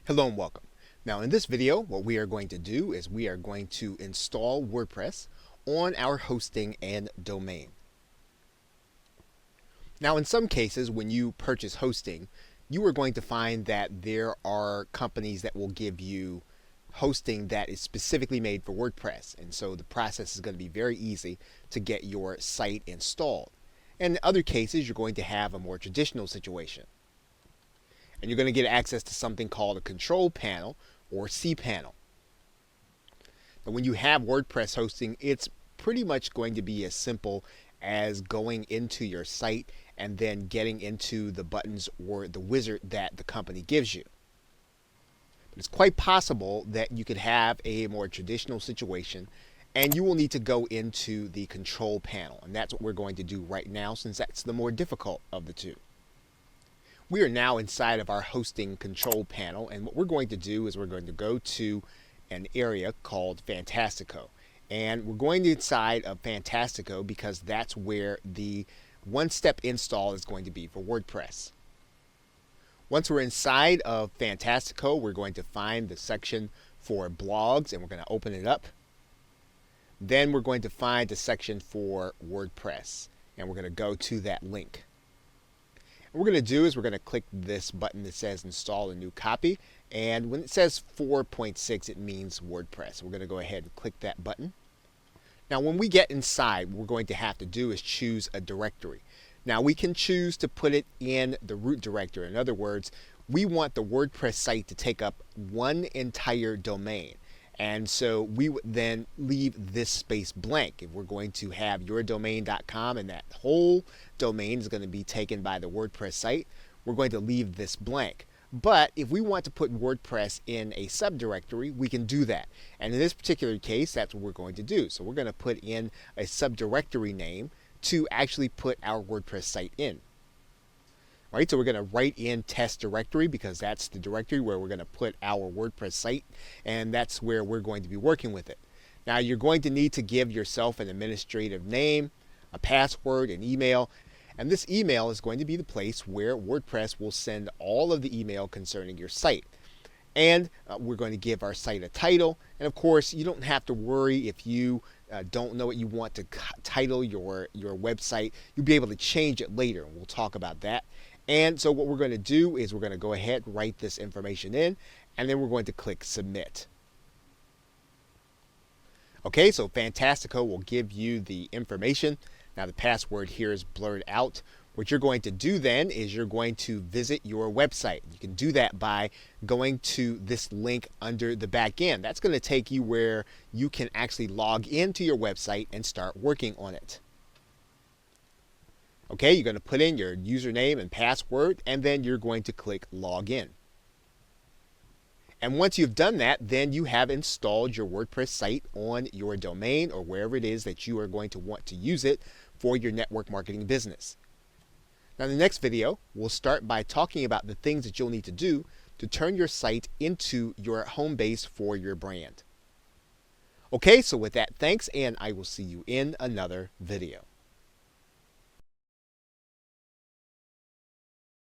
Hello and welcome. Now in this video, what we are going to do is we are going to install WordPress on our hosting and domain. Now in some cases, when you purchase hosting, you are going to find that there are companies that will give you hosting that is specifically made for WordPress. And so the process is going to be very easy to get your site installed. And in other cases, you're going to have a more traditional situation. And you're going to get access to something called a control panel or cPanel. Now, when you have WordPress hosting, it's pretty much going to be as simple as going into your site and then getting into the buttons or the wizard that the company gives you. But it's quite possible that you could have a more traditional situation and you will need to go into the control panel. And that's what we're going to do right now, since that's the more difficult of the two. We are now inside of our hosting control panel, and what we're going to do is we're going to go to an area called Fantastico. And we're going to inside of Fantastico because that's where the one-step install is going to be for WordPress. Once we're inside of Fantastico, we're going to find the section for blogs, and we're going to open it up. Then we're going to find the section for WordPress, and we're going to go to that link. What we're going to do is we're going to click this button that says install a new copy, and when it says 4.6 it means WordPress. We're going to go ahead and click that button. Now when we get inside, what we're going to have to do is choose a directory. Now we can choose to put it in the root directory. In other words, we want the WordPress site to take up one entire domain. And so we would then leave this space blank. If we're going to have yourdomain.com and that whole domain is going to be taken by the WordPress site, we're going to leave this blank. But if we want to put WordPress in a subdirectory, we can do that. And in this particular case, that's what we're going to do. So we're going to put in a subdirectory name to actually put our WordPress site in. Right, so we're going to write in test directory because that's the directory where we're going to put our WordPress site, and that's where we're going to be working with it. Now you're going to need to give yourself an administrative name, a password, an email, and this email is going to be the place where WordPress will send all of the email concerning your site. And we're going to give our site a title, and of course you don't have to worry if you don't know what you want to title your website. You'll be able to change it later, and we'll talk about that. And so what we're going to do is we're going to go ahead and write this information in, and then we're going to click submit. Okay, so Fantastico will give you the information. Now the password here is blurred out. What you're going to do then is you're going to visit your website. You can do that by going to this link under the back end. That's going to take you where you can actually log into your website and start working on it. Okay, you're going to put in your username and password, and then you're going to click login. And once you've done that, then you have installed your WordPress site on your domain or wherever it is that you are going to want to use it for your network marketing business. Now in the next video, we'll start by talking about the things that you'll need to do to turn your site into your home base for your brand. Okay, so with that, thanks, and I will see you in another video.